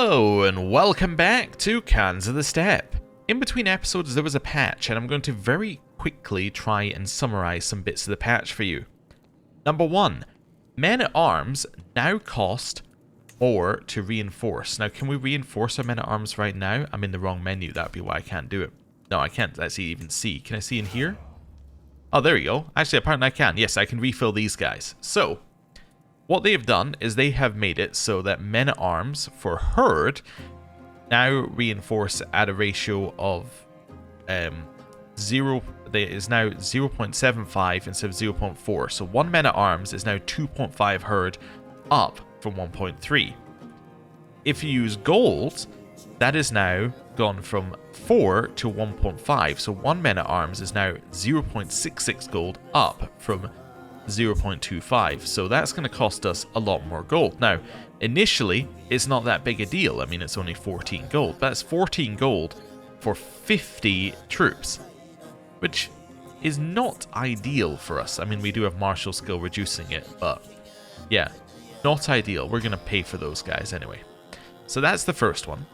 Hello and welcome back to Cans of the Steppe. In between episodes there was a patch and I'm going to very quickly try and summarize some bits of the patch for you. Number 1, men at arms now cost more to reinforce. Now can we reinforce our men at arms right now? I'm in the wrong menu, that'd be why I can't do it. No, I can't actually even see. Can I see in here? Oh, there you go. Actually, apparently I can. Yes, I can refill these guys. So, what they have done is they have made it so that men at arms for herd now reinforce at a ratio of 0. It is now 0.75 instead of 0.4. So 1 men at arms is now 2.5 herd up from 1.3. If you use gold, that is now gone from 4 to 1.5. So 1 men at arms is now 0.66 gold up from 0.25, so that's going to cost us a lot more gold. Now, initially, it's not that big a deal. I mean, it's only 14 gold. That's 14 gold for 50 troops, which is not ideal for us. I mean, we do have martial skill reducing it, but yeah, not ideal. We're going to pay for those guys anyway. So that's the first one.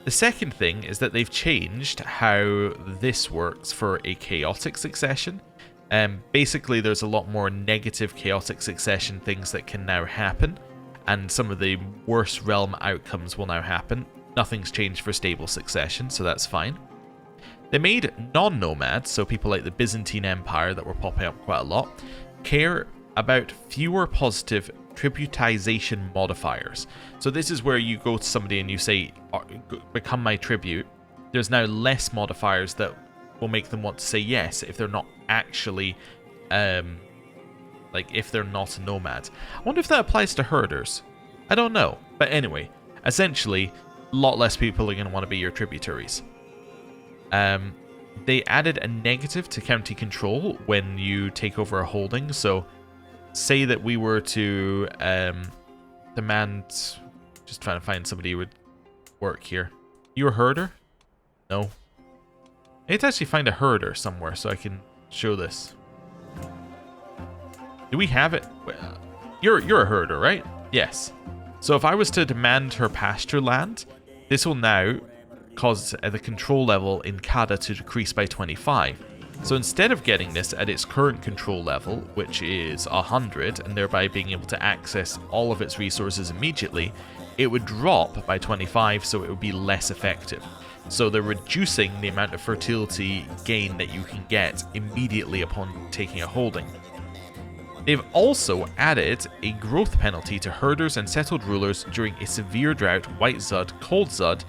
The second thing is that they've changed how this works for a chaotic succession. Basically, there's a lot more negative chaotic succession things that can now happen, and some of the worst realm outcomes will now happen. Nothing's changed for stable succession, so that's fine. They made non-nomads, so people like the Byzantine Empire that were popping up quite a lot, care about fewer positive tributization modifiers. So this is where you go to somebody and you say, become my tribute. There's now less modifiers that will make them want to say yes if they're not actually like if they're not a nomad. I wonder if that applies to herders. I don't know, but anyway, essentially a lot less people are going to want to be your tributaries. They added a negative to county control when you take over a holding. So say that we were to demand, just trying to find somebody who would work here. You a herder? No. I need to actually find a herder somewhere so I can show this. Do we have it? You're a herder, right? Yes. So if I was to demand her pasture land, this will now cause the control level in Kada to decrease by 25. So instead of getting this at its current control level, which is 100, and thereby being able to access all of its resources immediately, it would drop by 25, so it would be less effective. So they're reducing the amount of fertility gain that you can get immediately upon taking a holding. They've also added a growth penalty to herders and settled rulers during a severe drought, white Zud, cold Zud,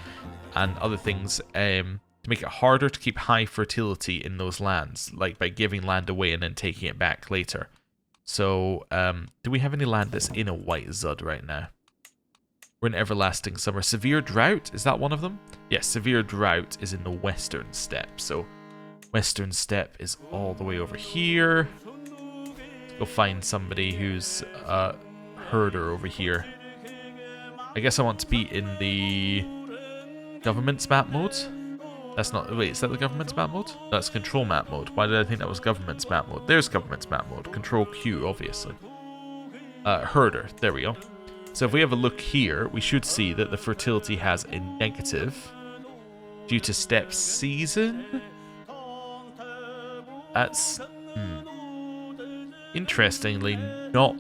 and other things to make it harder to keep high fertility in those lands, like by giving land away and then taking it back later. So, do we have any land that's in a white Zud right now? We're in everlasting summer. Severe drought, is that one of them? Yes, severe drought is in the western steppe. So western steppe is all the way over here. Let's go find somebody who's a herder over here. I guess I want to be in the government's map mode. That's not, wait, is that the government's map mode? That's control map mode. Why did I think that was government's map mode? There's government's map mode. Control Q, obviously. Herder, there we go. So if we have a look here, we should see that the fertility has a negative due to Steppe Season. That's, interestingly, not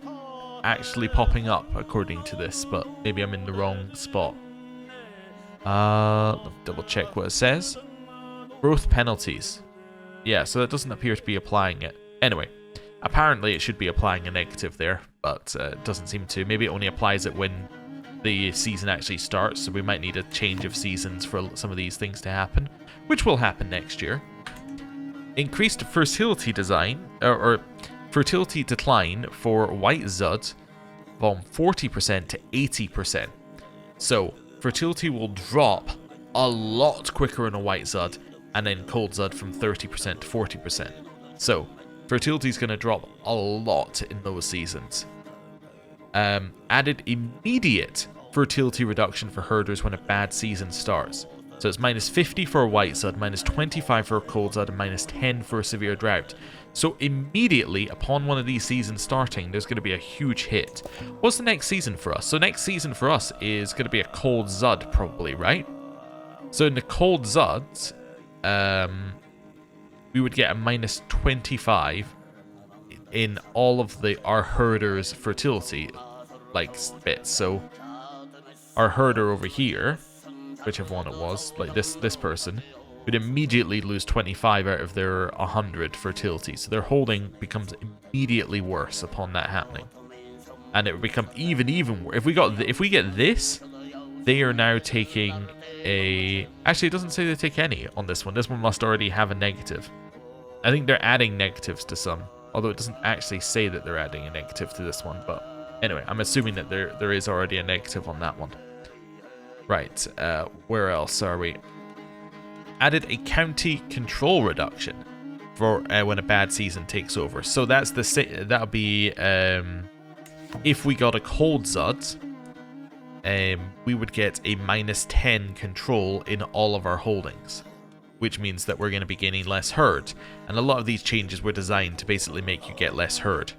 actually popping up according to this, but maybe I'm in the wrong spot. Let me double check what it says. Growth penalties. Yeah, so that doesn't appear to be applying it. Anyway, apparently it should be applying a negative there, but it doesn't seem to. Maybe it only applies it when the season actually starts, so we might need a change of seasons for some of these things to happen, which will happen next year. Increased fertility design, or fertility decline for white Zud from 40% to 80%. So fertility will drop a lot quicker in a white Zud, and then cold Zud from 30% to 40%. So fertility is going to drop a lot in those seasons. Added immediate fertility reduction for herders when a bad season starts. So it's minus 50 for a white Zud, minus 25 for a cold Zud, and minus 10 for a severe drought. So immediately upon one of these seasons starting, there's going to be a huge hit. What's the next season for us? So next season for us is going to be a cold Zud probably, right? So in the cold Zuds, we would get a minus 25 in all of our herders' fertility like bits. So our herder over here, whichever one it was, like this person, would immediately lose 25 out of their 100 fertility. So their holding becomes immediately worse upon that happening, and it would become even worse. If we get this, they are now taking a. Actually, it doesn't say they take any on this one. This one must already have a negative. I think they're adding negatives to some, although it doesn't actually say that they're adding a negative to this one. But anyway, I'm assuming that there is already a negative on that one. Right, where else are we? Added a county control reduction for when a bad season takes over. So that's that'll be if we got a cold Zud, we would get a minus 10 control in all of our holdings, which means that we're going to be gaining less herd. And a lot of these changes were designed to basically make you get less herd.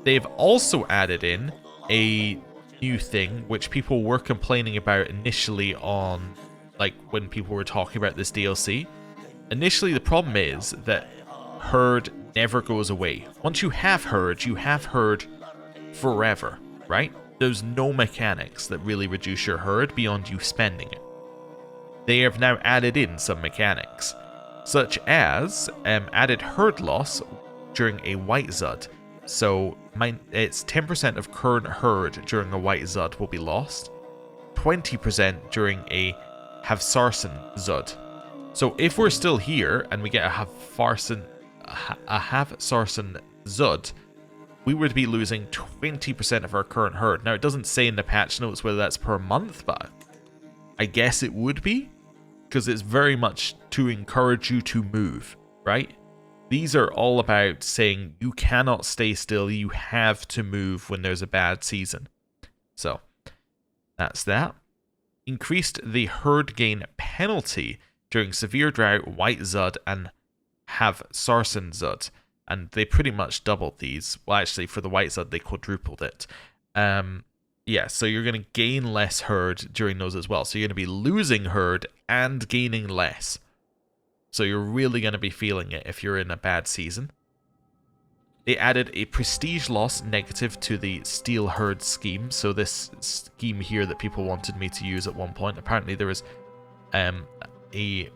They've also added in a new thing which people were complaining about initially on, like, when people were talking about this DLC. Initially, the problem is that herd never goes away. Once you have herd forever, right? There's no mechanics that really reduce your herd beyond you spending it. They have now added in some mechanics, such as added herd loss during a white Zud. So it's 10% of current herd during a white Zud will be lost, 20% during a Havsarsen Zud. So if we're still here and we get a Havsarsen Zud, we would be losing 20% of our current herd. Now, it doesn't say in the patch notes whether that's per month, but I guess it would be, because it's very much to encourage you to move, right? These are all about saying you cannot stay still, you have to move when there's a bad season. So, that's that. Increased the herd gain penalty during severe drought, white Zud, and Havsarsen Zud. And they pretty much doubled these. Well, actually, for the white Zud, they quadrupled it. Yeah, so you're going to gain less herd during those as well. So you're going to be losing herd and gaining less. So you're really going to be feeling it if you're in a bad season. They added a prestige loss negative to the steel herd scheme. So this scheme here that people wanted me to use at one point. Apparently there is a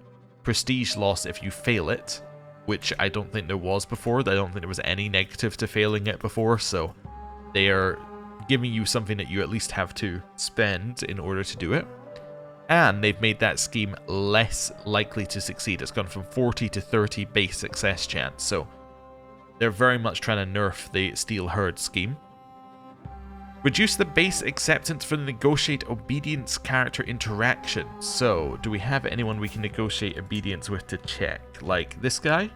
prestige loss if you fail it, which I don't think there was before. I don't think there was any negative to failing it before. So they are giving you something that you at least have to spend in order to do it. And they've made that scheme less likely to succeed. It's gone from 40 to 30 base success chance. So they're very much trying to nerf the steel herd scheme. Reduce the base acceptance for the negotiate obedience character interaction. So do we have anyone we can negotiate obedience with to check? Like this guy?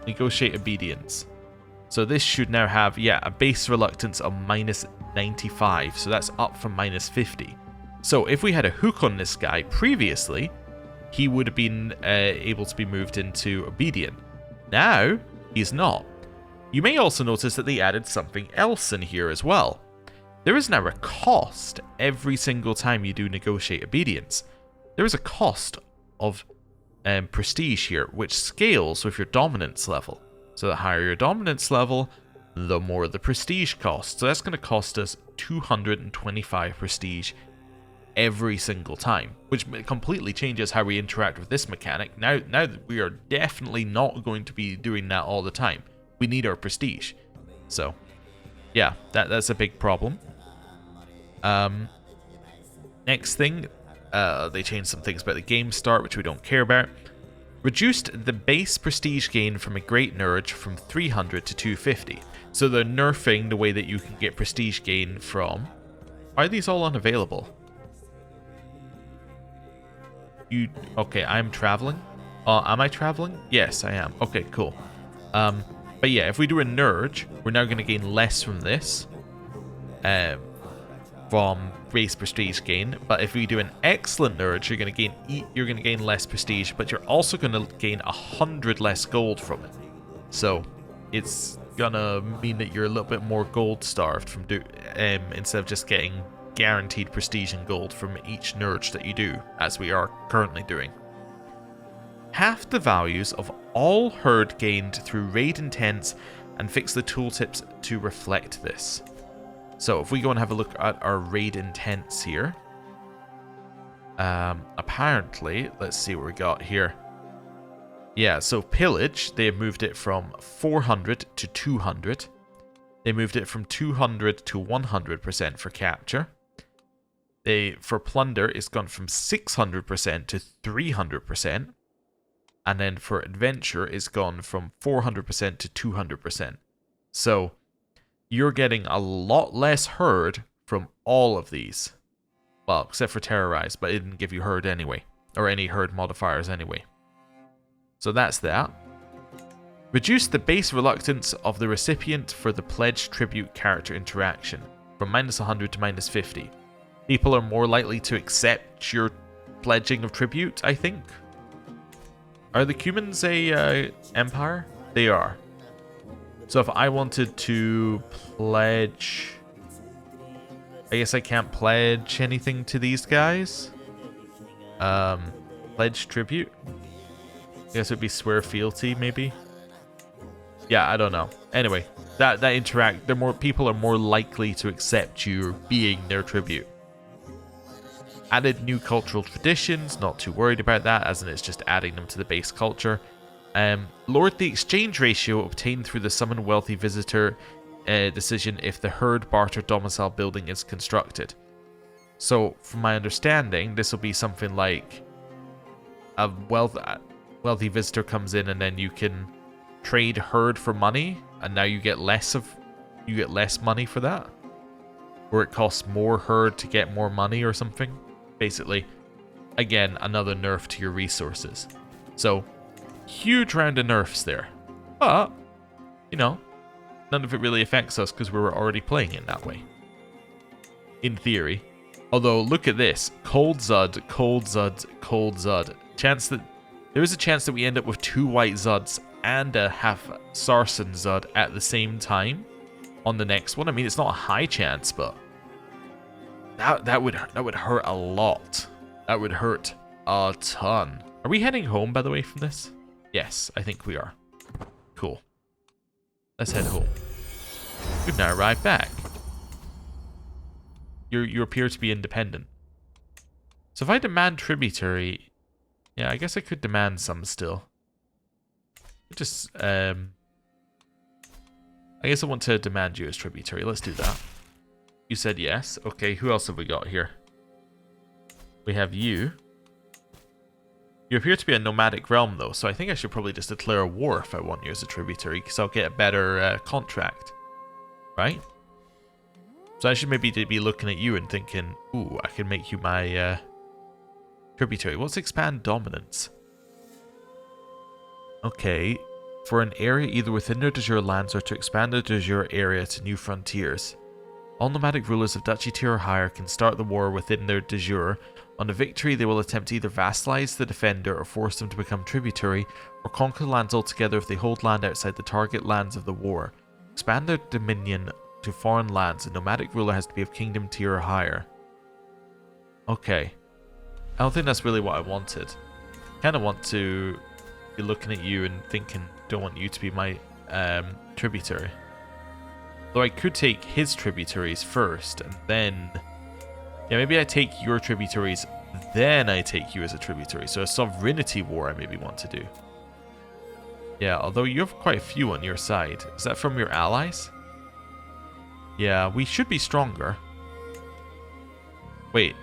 Negotiate obedience. So this should now have, yeah, a base reluctance of minus 95. So that's up from minus 50. So if we had a hook on this guy previously, he would have been able to be moved into obedient. Now, he's not. You may also notice that they added something else in here as well. There is now a cost every single time you do negotiate obedience. There is a cost of prestige here, which scales with your dominance level. So the higher your dominance level, the more the prestige cost. So that's going to cost us 225 prestige every single time, which completely changes how we interact with this mechanic. Now that we are definitely not going to be doing that all the time. We need our prestige. So, yeah, that's a big problem. Next thing, they changed some things about the game start, which we don't care about. Reduced the base prestige gain from a Great Nurge from 300 to 250. So they're nerfing the way that you can get prestige gain from... Are these all unavailable? Okay, I'm traveling. Am I traveling? Yes, I am. Okay, cool. But yeah, if we do a Nurge, we're now going to gain less from this. from race prestige gain. But if we do an excellent nerd, you're going to gain less prestige, but you're also going to gain 100 less gold from it. So it's gonna mean that you're a little bit more gold starved from instead of just getting guaranteed prestige and gold from each nerd that you do, as we are currently doing. Half the values of all herd gained through raid intents, and fix the tooltips to reflect this. So if we go and have a look at our raid intents here, apparently, let's see what we got here. Yeah, so pillage, they've moved it from 400 to 200. They moved it from 200 to 100% for capture. For plunder, it's gone from 600% to 300%. And then for adventure, it's gone from 400% to 200%. So you're getting a lot less herd from all of these. Well, except for terrorize, but it didn't give you herd anyway. Or any herd modifiers anyway. So that's that. Reduce the base reluctance of the recipient for the pledged tribute character interaction from -100 to -50. People are more likely to accept your pledging of tribute, I think. Are the Cumans a empire? They are. So if I wanted to pledge... I guess I can't pledge anything to these guys. Pledge tribute? I guess it would be swear fealty, maybe? Yeah, I don't know. Anyway, people are more likely to accept you being their tribute. Added new cultural traditions, not too worried about that, as in it's just adding them to the base culture. Lowered the exchange ratio obtained through the summon wealthy visitor decision if the herd barter domicile building is constructed. So, from my understanding, this will be something like a wealthy visitor comes in and then you can trade herd for money, and now you get less money for that. Or it costs more herd to get more money or something. Basically, again, another nerf to your resources. So, huge round of nerfs there. But, you know, none of it really affects us because we were already playing it that way. In theory. Although, look at this. Cold Zud, Cold Zud, Cold Zud. There is a chance that we end up with 2 white Zuds and a half Sarsen Zud at the same time on the next one. I mean, it's not a high chance, but that would hurt a lot. That would hurt a ton. Are we heading home, by the way, from this? Yes, I think we are. Cool. Let's head home. We've now arrived back. You appear to be independent. So if I demand tributary, yeah, I guess I could demand some still. Just, I guess I want to demand you as tributary. Let's do that. You said yes. Okay, who else have we got here? We have you. You appear to be a nomadic realm, though, so I think I should probably just declare a war if I want you as a tributary, because I'll get a better contract. Right? So I should maybe be looking at you and thinking, ooh, I can make you my tributary. What's expand dominance? Okay. For an area either within their de jure lands or to expand their de jure area to new frontiers. All nomadic rulers of Duchy tier or higher can start the war within their de jure. On a victory, they will attempt to either vassalize the defender or force them to become tributary, or conquer lands altogether if they hold land outside the target lands of the war. Expand their dominion to foreign lands. A nomadic ruler has to be of kingdom tier or higher. Okay. I don't think that's really what I wanted. Kind of want to be looking at you and thinking, don't want you to be my tributary. Though I could take his tributaries first, and then... yeah, maybe I take your tributaries, then I take you as a tributary. So a sovereignty war I maybe want to do. Yeah, although you have quite a few on your side. Is that from your allies? Yeah, we should be stronger. Wait.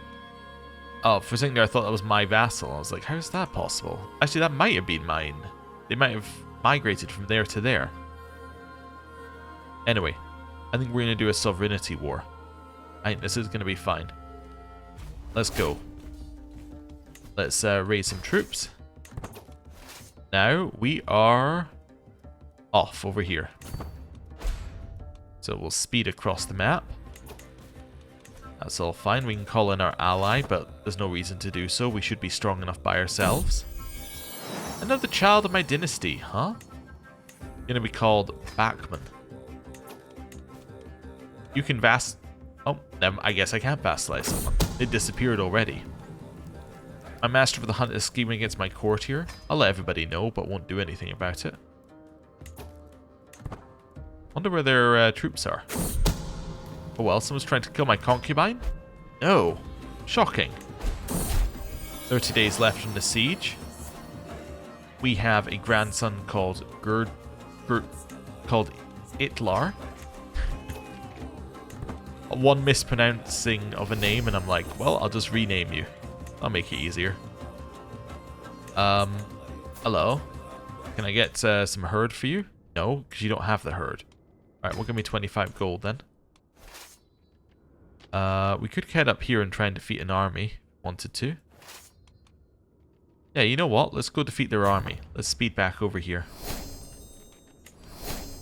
Oh, for a second there I thought that was my vassal. I was like, how is that possible? Actually, that might have been mine. They might have migrated from there to there. Anyway, I think we're going to do a sovereignty war. I think this is going to be fine. Let's go. Let's raise some troops. Now we are off over here. So we'll speed across the map. That's all fine. We can call in our ally, but there's no reason to do so. We should be strong enough by ourselves. Another child of my dynasty, huh? Gonna be called Backman. You can Oh, I guess I can't vassalize someone. They disappeared already. My master of the hunt is scheming against my courtier. I'll let everybody know, but won't do anything about it. Wonder where their troops are. Oh well, someone's trying to kill my concubine? No. Shocking. 30 days left in the siege. We have a grandson called called Itlar. One mispronouncing of a name and I'm like, well, I'll just rename you. I'll make it easier. Hello. Can I get some herd for you? No, because you don't have the herd. Alright, well, give me 25 gold then. We could head up here and try and defeat an army. Wanted to. Yeah, you know what? Let's go defeat their army. Let's speed back over here.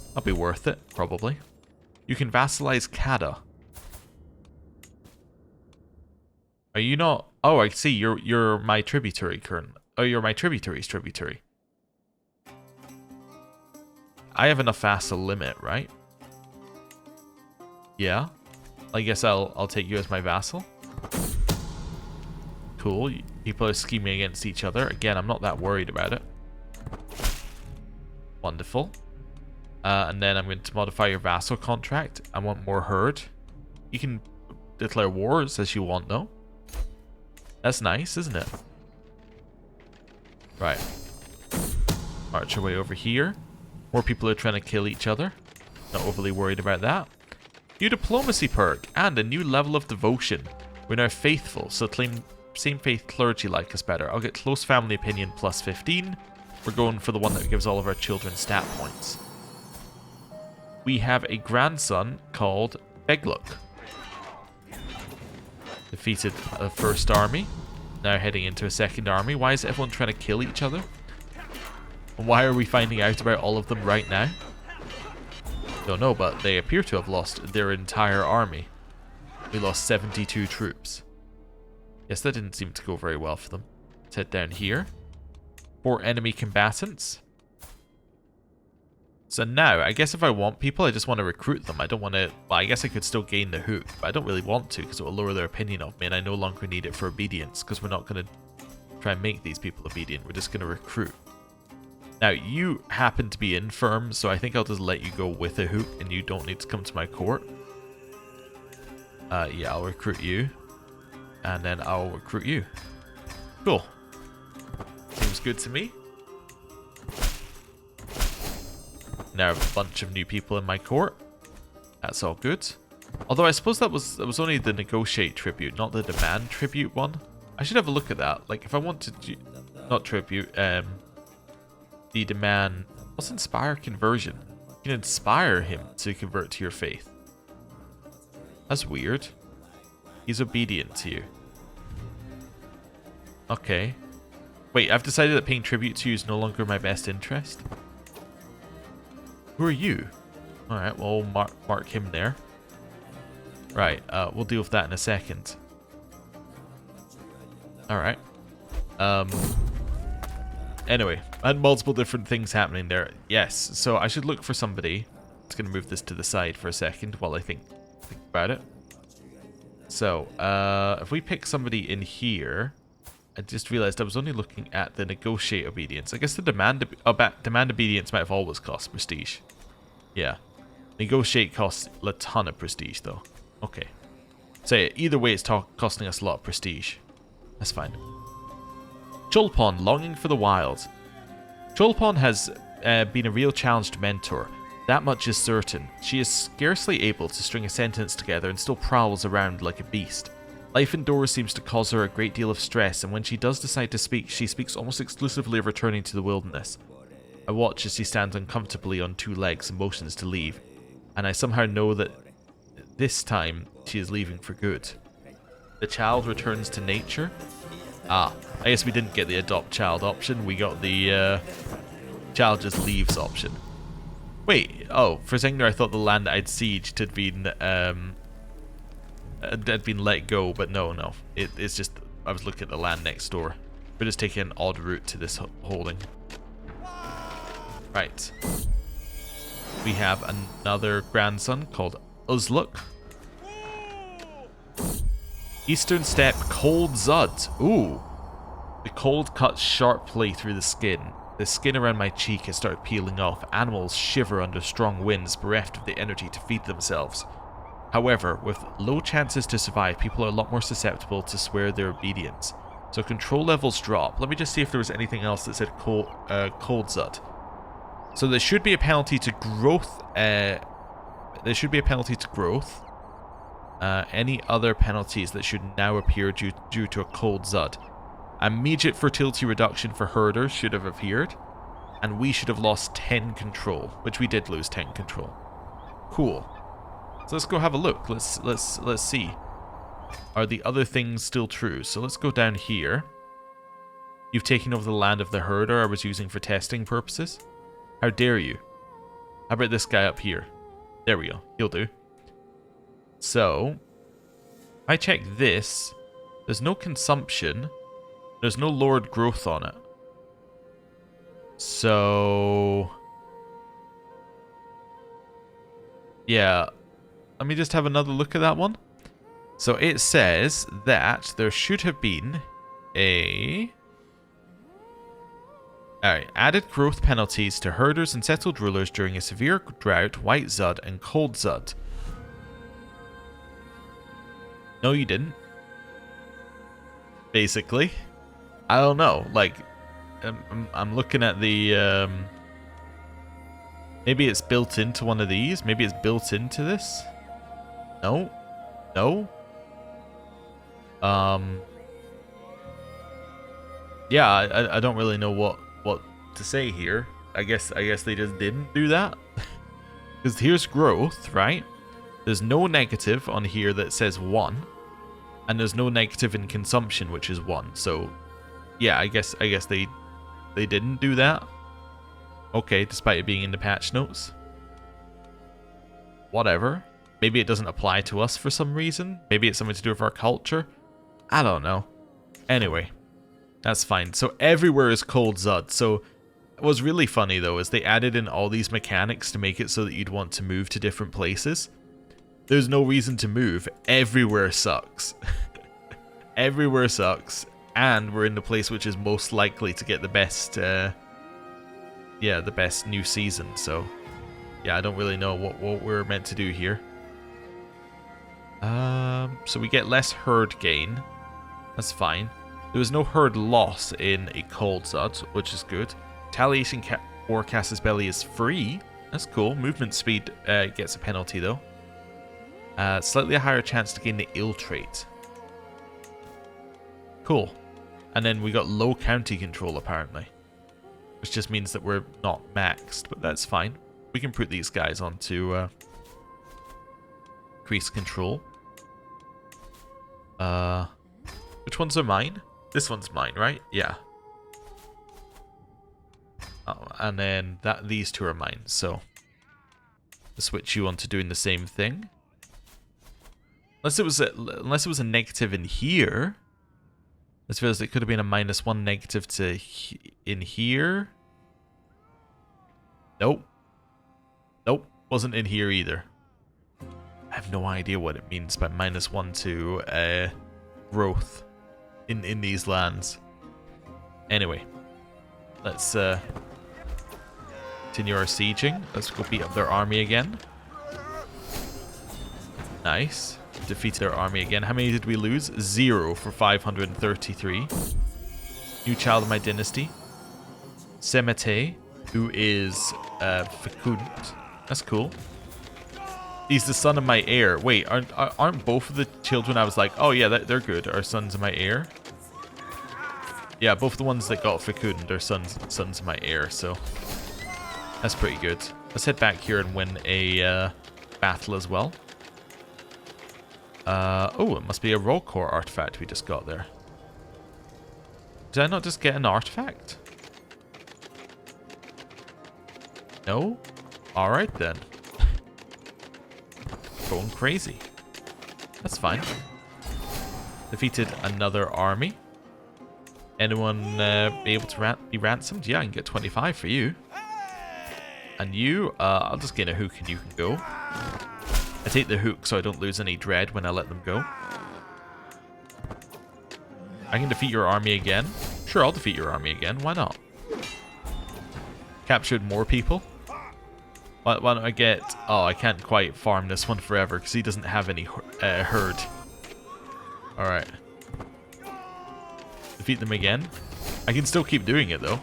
That'll be worth it, probably. You can vassalize Kada. Are you not? Oh, I see. You're my tributary current. Oh, you're my tributary's tributary. I have enough vassal limit, right? Yeah. I guess I'll take you as my vassal. Cool. People are scheming against each other. Again, I'm not that worried about it. Wonderful. And then I'm going to modify your vassal contract. I want more herd. You can declare wars as you want, though. That's nice, isn't it? Right. March our way over here. More people are trying to kill each other. Not overly worried about that. New diplomacy perk and a new level of devotion. We're now faithful, so claim same faith clergy like us better. I'll get close family opinion plus 15. We're going for the one that gives all of our children stat points. We have a grandson called Begluk. Defeated a first army. Now heading into a second army. Why is everyone trying to kill each other? And why are we finding out about all of them right now? Don't know, but they appear to have lost their entire army. We lost 72 troops. Yes, that didn't seem to go very well for them. Let's head down here. 4 enemy combatants. So now, I guess if I want people, I just want to recruit them. I don't want to... Well, I guess I could still gain the hook, but I don't really want to because it will lower their opinion of me, and I no longer need it for obedience because we're not going to try and make these people obedient. We're just going to recruit. Now, you happen to be infirm, so I think I'll just let you go with a hook, and you don't need to come to my court. Yeah, I'll recruit you. And then I'll recruit you. Cool. Seems good to me. Now a bunch of new people in my court. That's all good. Although I suppose that was only the negotiate tribute, not the demand tribute one. I should have a look at that. Like if I wanted to, not tribute, the demand. What's inspire conversion? You can inspire him to convert to your faith. That's weird. He's obedient to you. Okay. Wait, I've decided that paying tribute to you is no longer in my best interest. Who are you? Alright, well, mark him there. Right, we'll deal with that in a second. Alright. Anyway, I had multiple different things happening there. Yes, so I should look for somebody. I'm just going to move this to the side for a second while I think about it. So, if we pick somebody in here... I just realized I was only looking at the negotiate obedience. I guess the demand obedience might have always cost prestige. Yeah. Negotiate costs a ton of prestige, though. Okay. So either way, it's costing us a lot of prestige. That's fine. Chulpon, longing for the wild. Chulpon has been a real challenge to mentor. That much is certain. She is scarcely able to string a sentence together and still prowls around like a beast. Life indoors seems to cause her a great deal of stress, and when she does decide to speak, she speaks almost exclusively of returning to the wilderness. I watch as she stands uncomfortably on 2 legs and motions to leave, and I somehow know that this time she is leaving for good. The child returns to nature. Ah, I guess we didn't get the adopt child option, we got the child just leaves option. Wait, oh, for a second there I thought the land I'd sieged had been had been let go, but no. It's just, I was looking at the land next door. We're just taking an odd route to this holding. Right. We have another grandson called Uzluk. Eastern Steppe Cold Zud. Ooh. The cold cuts sharply through the skin. The skin around my cheek has started peeling off. Animals shiver under strong winds, bereft of the energy to feed themselves. However, with low chances to survive, people are a lot more susceptible to swear their obedience. So control levels drop. Let me just see if there was anything else that said cold Zud. So there should be a penalty to growth. There should be a penalty to growth. Any other penalties that should now appear due to a cold Zud. Immediate fertility reduction for herders should have appeared. And we should have lost 10 control, which we did lose 10 control. Cool. So let's go have a look. Let's see. Are the other things still true? So let's go down here. You've taken over the land of the herder I was using for testing purposes. How dare you? How about this guy up here? There we go. He'll do. So, I check this. There's no consumption. There's no lowered growth on it. So, yeah. Let me just have another look at that one. So it says that there should have been a... Alright, added growth penalties to herders and settled rulers during a severe drought, white Zud, and cold Zud. No, you didn't. Basically. I don't know. Like, I'm looking at the... maybe it's built into one of these. Maybe it's built into this. No. No. Yeah, I don't really know what to say here. I guess they just didn't do that. Because here's growth, right? There's no negative on here that says 1. And there's no negative in consumption, which is 1. So, yeah, I guess they didn't do that. Okay, despite it being in the patch notes. Whatever. Maybe it doesn't apply to us for some reason. Maybe it's something to do with our culture. I don't know. Anyway, that's fine. So everywhere is cold Zud. So what's really funny though is they added in all these mechanics to make it so that you'd want to move to different places. There's no reason to move. Everywhere sucks. Everywhere sucks. And we're in the place which is most likely to get the best, the best new season. So, yeah, I don't really know what we're meant to do here. So we get less herd gain. That's fine. There was no herd loss in a cold Zud, which is good. Retaliation or Casus Belli is free. That's cool. Movement speed gets a penalty though. Slightly a higher chance to gain the ill trait. Cool. And then we got low county control apparently. Which just means that we're not maxed, but that's fine. We can put these guys onto increase control. Which ones are mine? This one's mine, right? Yeah. Oh, and then these two are mine, so I'll switch you on to doing the same thing. Unless it was a negative in here. I suppose it could have been a -1 negative to in here. Nope. Nope. Wasn't in here either. I have no idea what it means by -1 to growth in these lands. Anyway, let's continue our sieging. Let's go beat up their army again. Nice. Defeated their army again. How many did we lose? 0 for 533. New child of my dynasty. Semete, who is fecund. That's cool. He's the son of my heir. Wait, aren't both of the children I was like, oh yeah, they're good, are sons of my heir? Yeah, both the ones that got fecund are sons of my heir, so that's pretty good. Let's head back here and win a battle as well. Oh, it must be a roll core artifact we just got there. Did I not just get an artifact? No? Alright then. Going crazy. That's fine. Defeated another army. Anyone be able to be ransomed? Yeah, I can get 25 for you. And you, I'll just gain a hook and you can go. I take the hook so I don't lose any dread when I let them go. I can defeat your army again. Sure, I'll defeat your army again. Why not? Captured more people. Why don't I get... Oh, I can't quite farm this one forever because he doesn't have any herd. Alright. Defeat them again. I can still keep doing it though.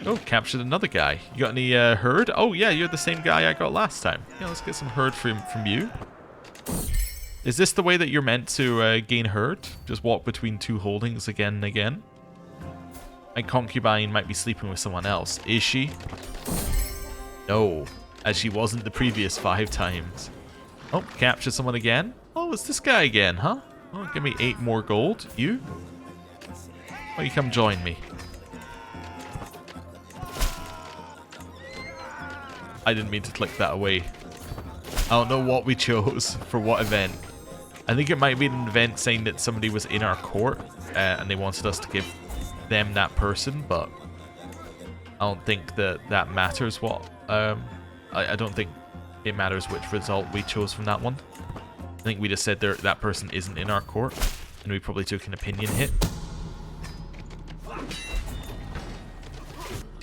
Oh, captured another guy. You got any herd? Oh yeah, you're the same guy I got last time. Yeah, let's get some herd from you. Is this the way that you're meant to gain herd? Just walk between two holdings again and again? My concubine might be sleeping with someone else. Is she? No, as she wasn't the previous 5 times. Oh, capture someone again? Oh, it's this guy again, huh? Oh, give me 8 more gold. You? Why don't you come join me? I didn't mean to click that away. I don't know what we chose for what event. I think it might be an event saying that somebody was in our court and they wanted us to give them that person, but I don't think that matters what... I don't think it matters which result we chose from that one. I think we just said that person isn't in our court, and we probably took an opinion hit.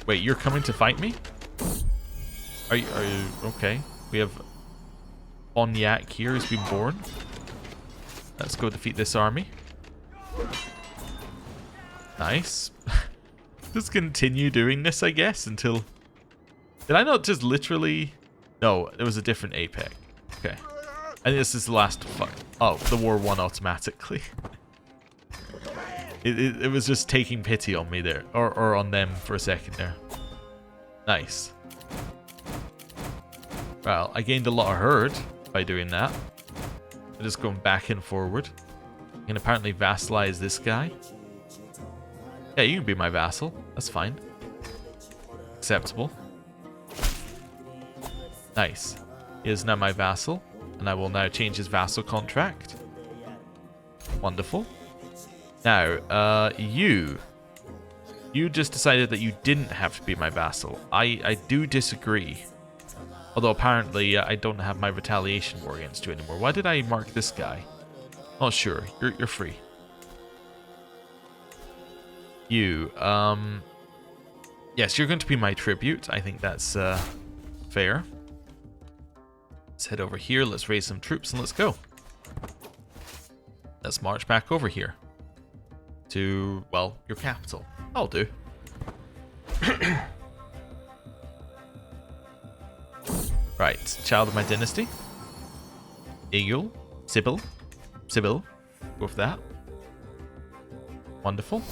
Wait, you're coming to fight me? Are you okay? We have Onyak here has been born. Let's go defeat this army. Nice. Just continue doing this, I guess, until... Did I not just literally... No, it was a different APEC. Okay. And this is the last... Oh, the war won automatically. It was just taking pity on me there. Or on them for a second there. Nice. Well, I gained a lot of herd by doing that. I'm just going back and forward. I can apparently vassalize this guy. Yeah, you can be my vassal. That's fine. Acceptable. Nice. He is now my vassal, and I will now change his vassal contract. Wonderful. Now, you just decided that you didn't have to be my vassal. I do disagree. Although apparently I don't have my retaliation war against you anymore. Why did I mark this guy? Not sure. You're free. You, yes, you're going to be my tribute. I think that's fair. Let's head over here. Let's raise some troops and let's go. Let's march back over here to, well, your capital. I'll do. Right, child of my dynasty. Eagle. Sybil. Go with that. Wonderful.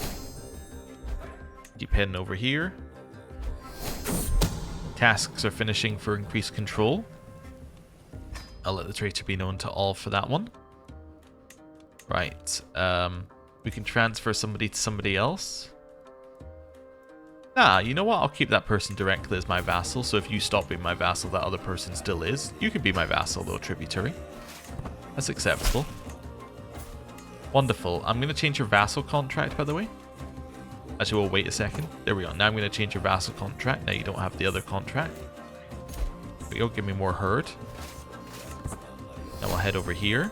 Keep heading over here. Tasks are finishing for increased control. I'll let the traitor be known to all for that one. Right. We can transfer somebody to somebody else. Nah, you know what? I'll keep that person directly as my vassal, so if you stop being my vassal, that other person still is. You can be my vassal, though, Tributary. That's acceptable. Wonderful. I'm going to change your vassal contract, by the way. Actually, we'll wait a second. There we go. Now I'm going to change your vassal contract. Now you don't have the other contract. There we go. Give me more herd. Now we'll head over here.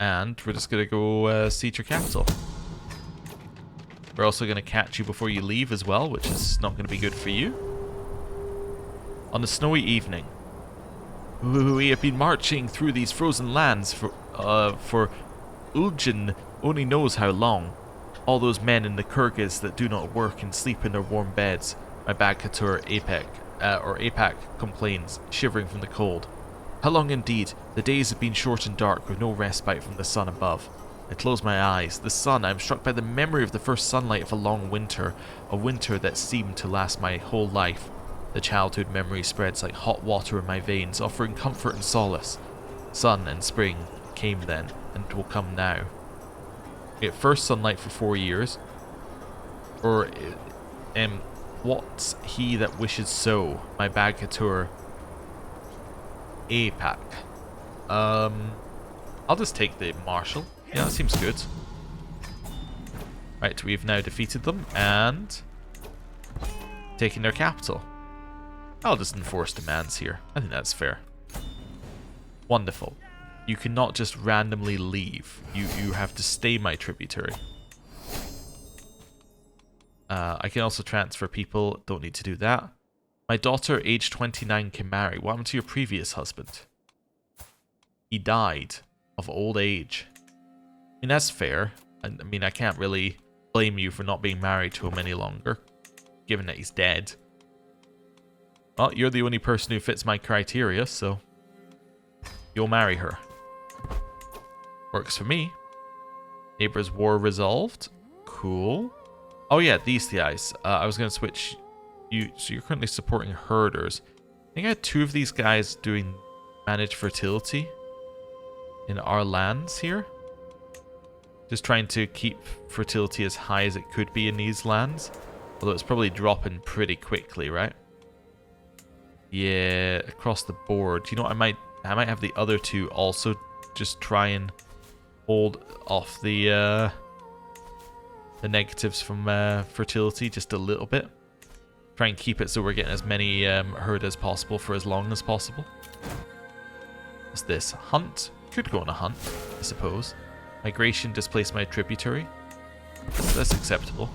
And we're just going to go siege your capital. We're also going to catch you before you leave as well, which is not going to be good for you. On a snowy evening, we have been marching through these frozen lands for Uljan only knows how long. All those men in the Kyrgyz that do not work and sleep in their warm beds. My Baghatur APEC complains, shivering from the cold. How long indeed? The days have been short and dark, with no respite from the sun above. I close my eyes. The sun, I am struck by the memory of the first sunlight of a long winter, a winter that seemed to last my whole life. The childhood memory spreads like hot water in my veins, offering comfort and solace. Sun and spring came then, and will come now. We get first sunlight for 4 years. Or, what's he that wishes so? My Baghatur APAC. I'll just take the marshal. Yeah, that seems good. Right, we've now defeated them and taken their capital. I'll just enforce demands here. I think that's fair. Wonderful. You cannot just randomly leave. You have to stay my tributary. I can also transfer people. Don't need to do that. My daughter, age 29, can marry. What happened to your previous husband? He died of old age. I mean, that's fair. I mean, I can't really blame you for not being married to him any longer, given that he's dead. Well, you're the only person who fits my criteria, so you'll marry her. Works for me. Neighbors' war resolved. Cool. Oh yeah, these guys. I was going to switch you. So you're currently supporting herders. I think I had 2 of these guys doing manage fertility in our lands here. Just trying to keep fertility as high as it could be in these lands. Although it's probably dropping pretty quickly, right? Yeah, across the board. You know what, I might have the other 2 also just try and hold off the negatives from fertility just a little bit. Try and keep it so we're getting as many herd as possible for as long as possible. What's this? Hunt? Could go on a hunt, I suppose. Migration displaced my tributary. That's acceptable.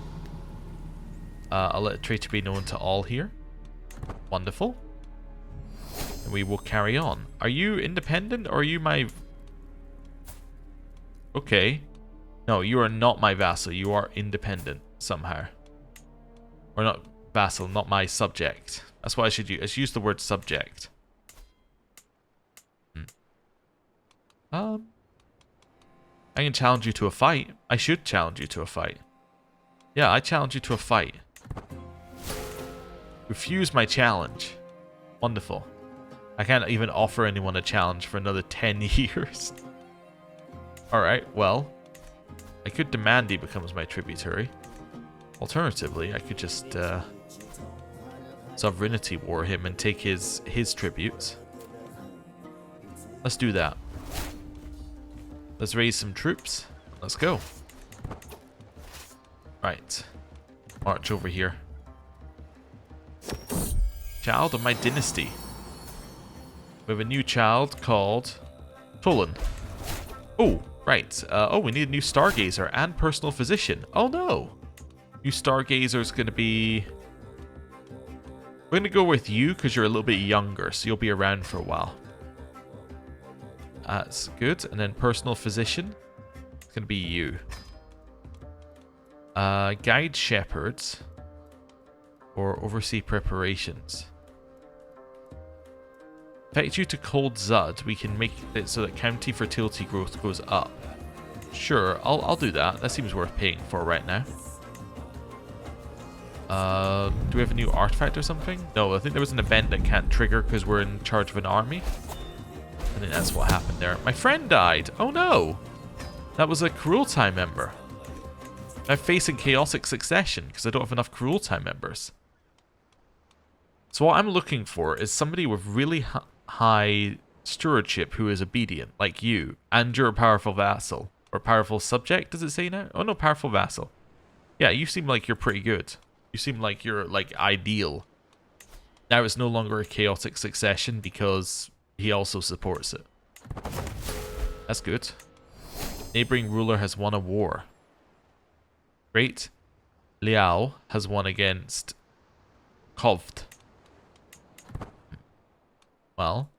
I'll let a traitor be known to all here. Wonderful. And we will carry on. Are you independent or are you my... Okay. No, you are not my vassal. You are independent somehow. Or not vassal, not my subject. That's what I should use. I should use the word subject. I can challenge you to a fight. I should challenge you to a fight. Yeah, I challenge you to a fight. Refuse my challenge. Wonderful. I can't even offer anyone a challenge for another 10 years. Alright, well. I could demand he becomes my tributary. Alternatively, I could just sovereignty war him and take his tributes. Let's do that. Let's raise some troops. Let's go. Right. March over here. Child of my dynasty. We have a new child called Tolan. Oh, right. Oh, we need a new stargazer and personal physician. Oh no. New stargazer is going to be... We're going to go with you because you're a little bit younger, so you'll be around for a while. That's good. And then personal physician. It's going to be you. Guide shepherds. Or oversee preparations. Affect you to cold Zud. We can make it so that county fertility growth goes up. Sure, I'll do that. That seems worth paying for right now. Do we have a new artifact or something? No, I think there was an event that can't trigger because we're in charge of an army. I think that's what happened there. My friend died. Oh no. That was a Cruelty member. I'm facing chaotic succession because I don't have enough Cruelty members. So what I'm looking for is somebody with really high stewardship who is obedient, like you, and you're a powerful vassal. Or powerful subject, does it say now? Oh no, powerful vassal. Yeah, you seem like you're pretty good. You seem like you're, like, ideal. Now it's no longer a chaotic succession because he also supports it. That's good. Neighboring ruler has won a war. Great. Liao has won against Kovd. Well,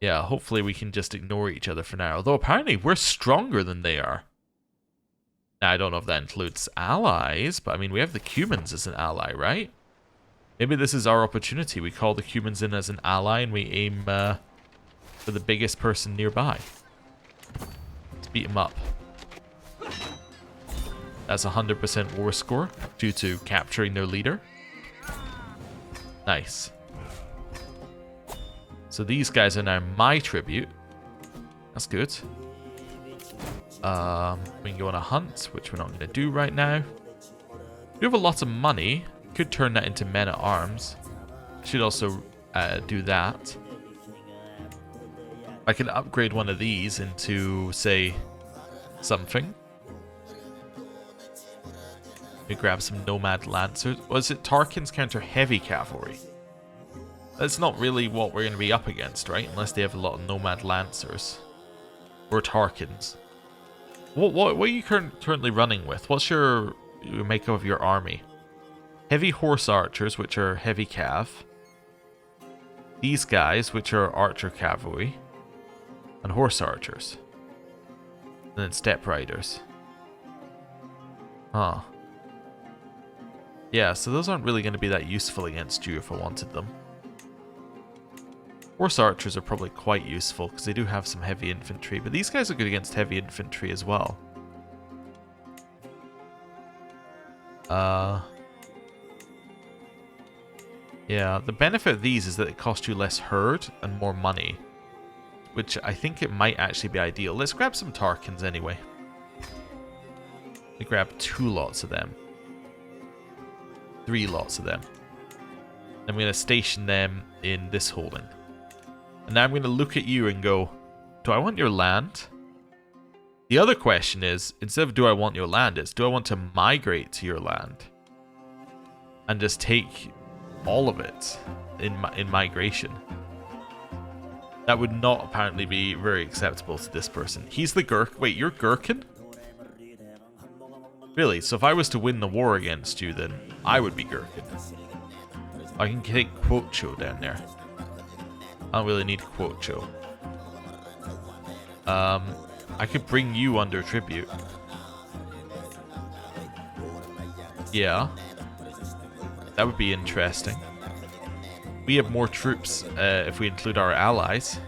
yeah, hopefully we can just ignore each other for now. Although apparently we're stronger than they are. Now, I don't know if that includes allies, but I mean, we have the Cumans as an ally, right? Maybe this is our opportunity. We call the Cumans in as an ally and we aim for the biggest person nearby. Let's beat him up. That's a 100% war score due to capturing their leader. Nice. So these guys are now my tribute. That's good. We can go on a hunt, which we're not going to do right now. We have a lot of money. Could turn that into men at arms. Should also do that. I can upgrade one of these into, say, something. We grab some nomad lancers. Was it Tarkins counter heavy cavalry? That's not really what we're going to be up against, right? Unless they have a lot of nomad lancers. Or Tarkins. What are you currently running with? What's your makeup of your army? Heavy horse archers, which are heavy cav. These guys, which are archer cavalry. And horse archers. And then steppe riders. Huh. Yeah, so those aren't really going to be that useful against you if I wanted them. Horse archers are probably quite useful because they do have some heavy infantry, but these guys are good against heavy infantry as well. Yeah, the benefit of these is that it costs you less herd and more money, which I think it might actually be ideal. Let's grab some Tarkins anyway. We grab 2 lots of them. 3 lots of them. I'm going to station them in this holding. And now I'm going to look at you and go, do I want your land? The other question is, instead of do I want your land, it's do I want to migrate to your land? And just take all of it in migration. That would not apparently be very acceptable to this person. He's the Gherkin. Wait, you're Gherkin? Really? So if I was to win the war against you, then I would be Gherkin. I can take Quocho down there. I don't really need Quocho. I could bring you under tribute. Yeah. That would be interesting. We have more troops if we include our allies.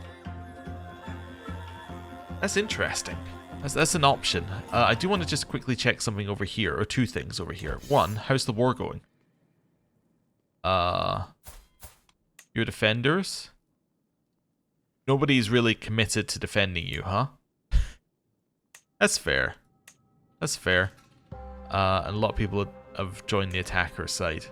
That's interesting. That's an option. I do want to just quickly check something over here, or 2 things over here. 1, how's the war going? Your defenders? Nobody's really committed to defending you, huh? That's fair. That's fair. And a lot of people have joined the attacker side.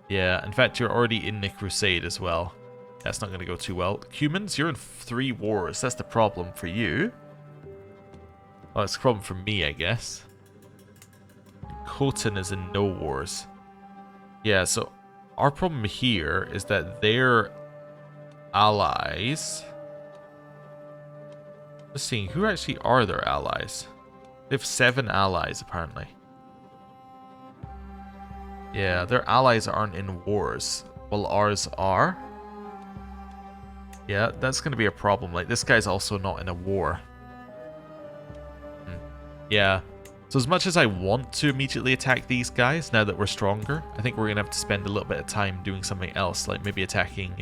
Yeah, in fact, you're already in the crusade as well. That's not going to go too well. Humans, you're in 3 wars. That's the problem for you. Well, it's a problem for me, I guess. Khotan is in no wars. Yeah, so our problem here is that their allies... Let's see, who actually are their allies? They have 7 allies, apparently. Yeah, their allies aren't in wars, while ours are. Yeah, that's going to be a problem. Like, this guy's also not in a war. Yeah. So as much as I want to immediately attack these guys, now that we're stronger, I think we're going to have to spend a little bit of time doing something else, like maybe attacking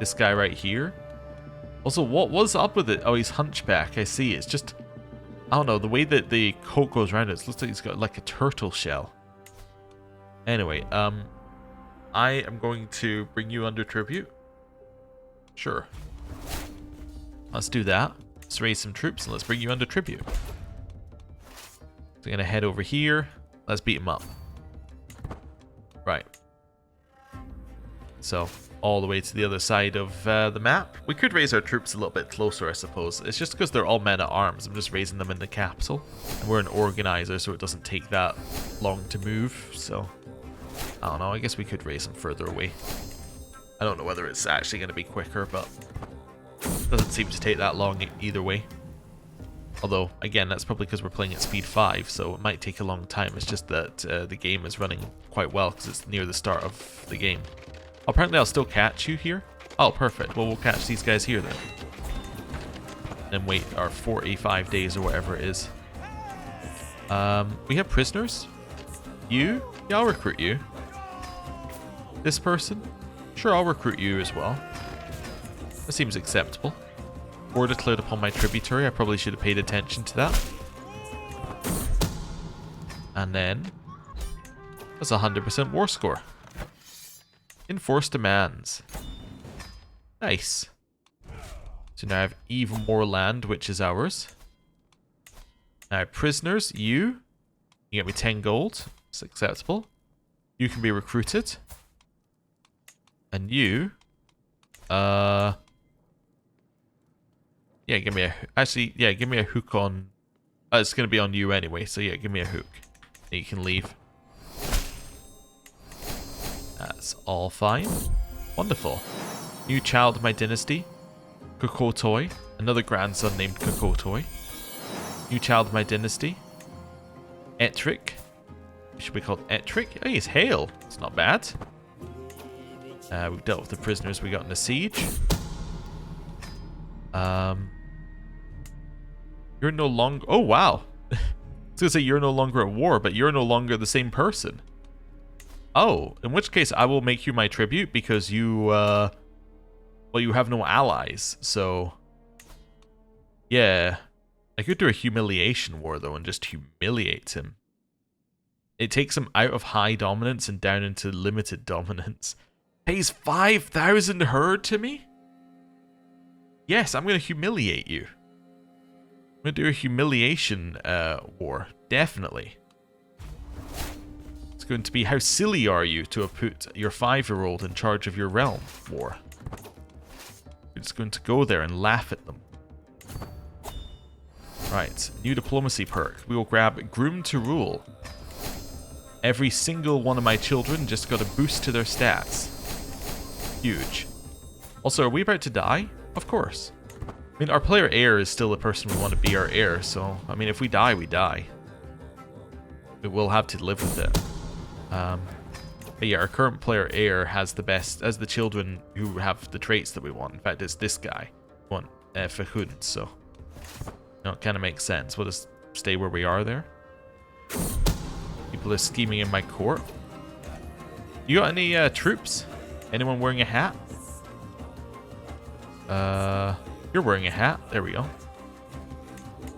this guy right here. Also, what was up with it? Oh, he's hunchback. I see. It's just, I don't know, the way that the coat goes around it looks like he's got like a turtle shell. Anyway, I am going to bring you under tribute. Sure. Let's do that. Let's raise some troops and let's bring you under tribute. So I'm going to head over here. Let's beat him up. Right. So, all the way to the other side of the map. We could raise our troops a little bit closer, I suppose. It's just because they're all men at arms. I'm just raising them in the capital. And we're an organizer, so it doesn't take that long to move. So, I don't know. I guess we could raise them further away. I don't know whether it's actually going to be quicker, but it doesn't seem to take that long either way. Although, again, that's probably because we're playing at speed 5, so it might take a long time. It's just that the game is running quite well because it's near the start of the game. Apparently I'll still catch you here. Oh, perfect. Well, we'll catch these guys here then. And wait our 45 days or whatever it is. We have prisoners? You? Yeah, I'll recruit you. This person? Sure, I'll recruit you as well. That seems acceptable. War declared upon my tributary. I probably should have paid attention to that. And then that's a 100% war score. Enforced demands. Nice. So now I have even more land, which is ours. Now, prisoners, you get me 10 gold. It's acceptable. You can be recruited. And you, Yeah, give me a... Actually, yeah, give me a hook on... it's going to be on you anyway, so yeah, give me a hook. You can leave. That's all fine. Wonderful. New child of my dynasty. Kokotoi. Another grandson named Kokotoi. New child of my dynasty. Ettrick. He should be called Ettrick. Oh, he's Hale. It's not bad. We've dealt with the prisoners we got in the siege. You're no longer... Oh, wow. I was going to say you're no longer at war, but you're no longer the same person. Oh, in which case I will make you my tribute because you, well, you have no allies, so... Yeah. I could do a humiliation war, though, and just humiliate him. It takes him out of high dominance and down into limited dominance. Pays 5,000 herd to me? Yes, I'm going to humiliate you. I'm going to do a humiliation war. Definitely. It's going to be how silly are you to have put your 5-year-old in charge of your realm war. You're just going to go there and laugh at them. Right, new diplomacy perk. We will grab Groom to Rule. Every single one of my children just got a boost to their stats. Huge. Also, are we about to die? Of course. I mean, our player heir is still the person we want to be our heir, so, I mean, if we die, we die. We will have to live with it. But yeah, our current player heir has the best, as the children who have the traits that we want. In fact, it's this guy. We want Fahud, so... No, it kind of makes sense. We'll just stay where we are there. People are scheming in my court. You got any troops? Anyone wearing a hat? You're wearing a hat. There we go.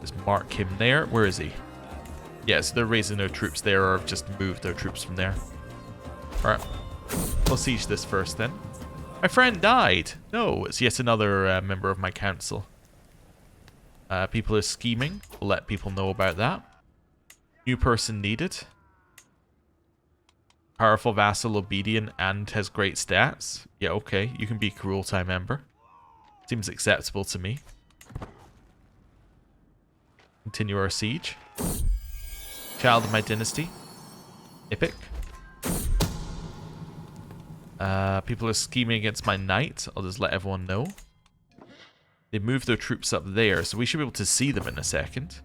Just mark him there. Where is he? Yes, they're raising their troops there, or just moved their troops from there. Alright. We'll siege this first then. My friend died! No, it's yet another member of my council. People are scheming. We'll let people know about that. New person needed. Powerful vassal, obedient, and has great stats. Yeah, okay. You can be Kurultai member. Seems acceptable to me. Continue our siege. Child of my dynasty. Epic. People are scheming against my knight. I'll just let everyone know. They moved their troops up there, so we should be able to see them in a second.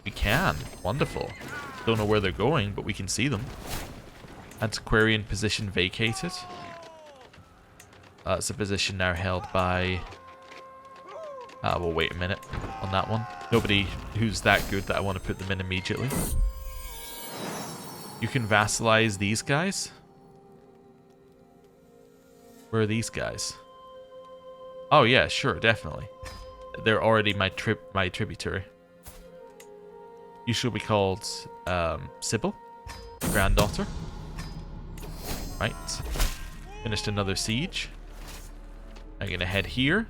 We can. Wonderful. Don't know where they're going, but we can see them. Antiquarian position vacated. It's a position now held by... we'll wait a minute on that one. Nobody who's that good that I want to put them in immediately. You can vassalize these guys. Where are these guys? Oh yeah, sure, definitely. They're already my tributary. You should be called Sybil, granddaughter. Right. Finished another siege. I'm gonna head here.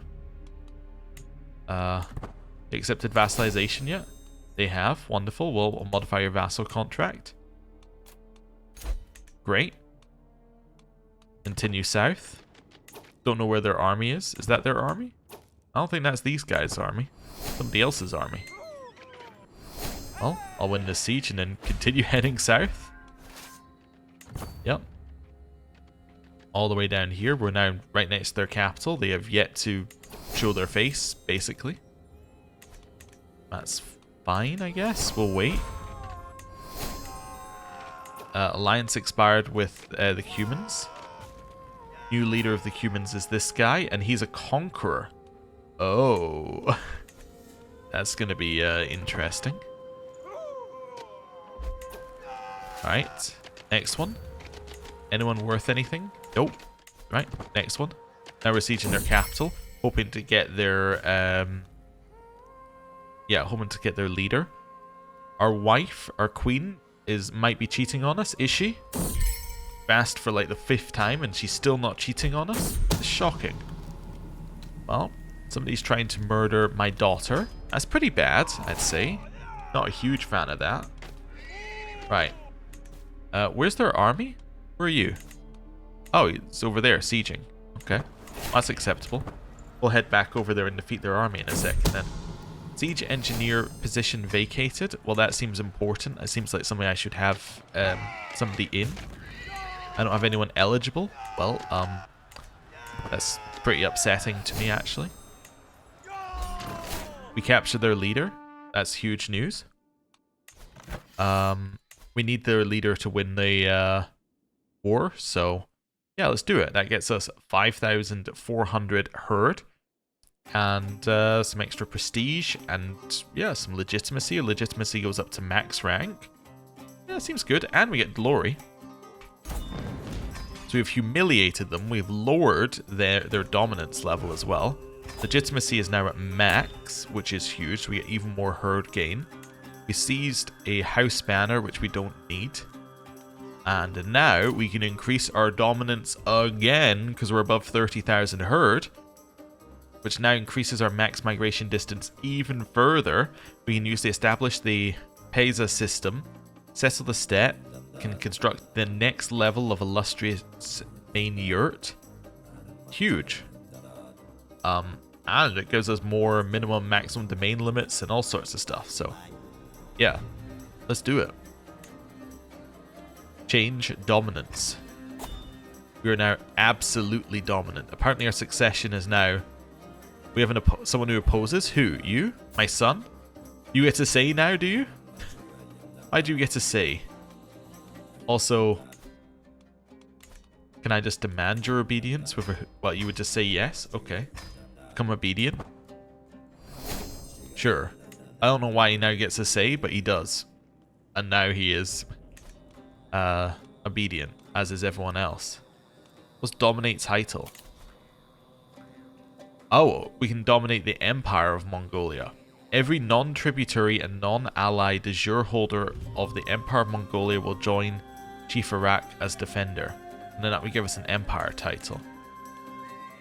Accepted vassalization yet? They have. Wonderful. We'll modify your vassal contract. Great. Continue south. Don't know where their army is. Is that their army? I don't think that's these guys' army. Somebody else's army. Well, I'll win this siege and then continue heading south. Yep. All the way down here. We're now right next to their capital. They have yet to show their face, basically. That's fine, I guess. We'll wait. Alliance expired with the humans. New leader of the humans is this guy, and he's a conqueror. Oh. That's going to be interesting. Alright. Next one. Anyone worth anything? Nope. Right. Next one. Now we're sieging their capital. Hoping to get their... hoping to get their leader. Our wife, our queen, might be cheating on us. Is she? Asked for like the 5th time and she's still not cheating on us? It's shocking. Well, somebody's trying to murder my daughter. That's pretty bad, I'd say. Not a huge fan of that. Right. Where's their army? Where are you? Oh, it's over there, sieging. Okay. That's acceptable. We'll head back over there and defeat their army in a second then. Siege engineer position vacated. Well, that seems important. It seems like something I should have somebody in. I don't have anyone eligible. Well, that's pretty upsetting to me, actually. We captured their leader. That's huge news. We need their leader to win the war, so yeah, let's do it. That gets us 5,400 herd and some extra prestige and yeah, some legitimacy. Legitimacy goes up to max rank. Yeah, seems good, and we get glory. So we've humiliated them. We've lowered their dominance level as well. Legitimacy is now at max, which is huge. So we get even more herd gain. We seized a house banner, which we don't need. And now we can increase our dominance again, because we're above 30,000 herd, which now increases our max migration distance even further. We can establish the Pesa system, settle the steppe, can construct the next level of illustrious main yurt. Huge. And it gives us more minimum maximum domain limits and all sorts of stuff. So yeah, let's do it. Change dominance. We are now absolutely dominant. Apparently our succession is now... We have someone who opposes. Who? You? My son? You get to say now, do you? Why do you get to say? Also, can I just demand your obedience? Well, you would just say yes? Okay. Become obedient? Sure. I don't know why he now gets a say, but he does. And now he is obedient, as is everyone else. What's dominate title? Oh, we can dominate the Empire of Mongolia. Every non-tributary and non-ally de jure holder of the Empire of Mongolia will join Chief Iraq as defender. And then that would give us an Empire title.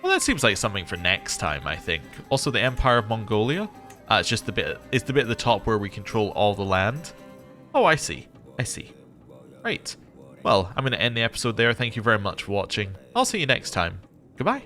Well, that seems like something for next time, I think. Also, the Empire of Mongolia. It's just the bit. It's the bit at the top where we control all the land. Oh, I see. I see. Right. Well, I'm going to end the episode there. Thank you very much for watching. I'll see you next time. Goodbye.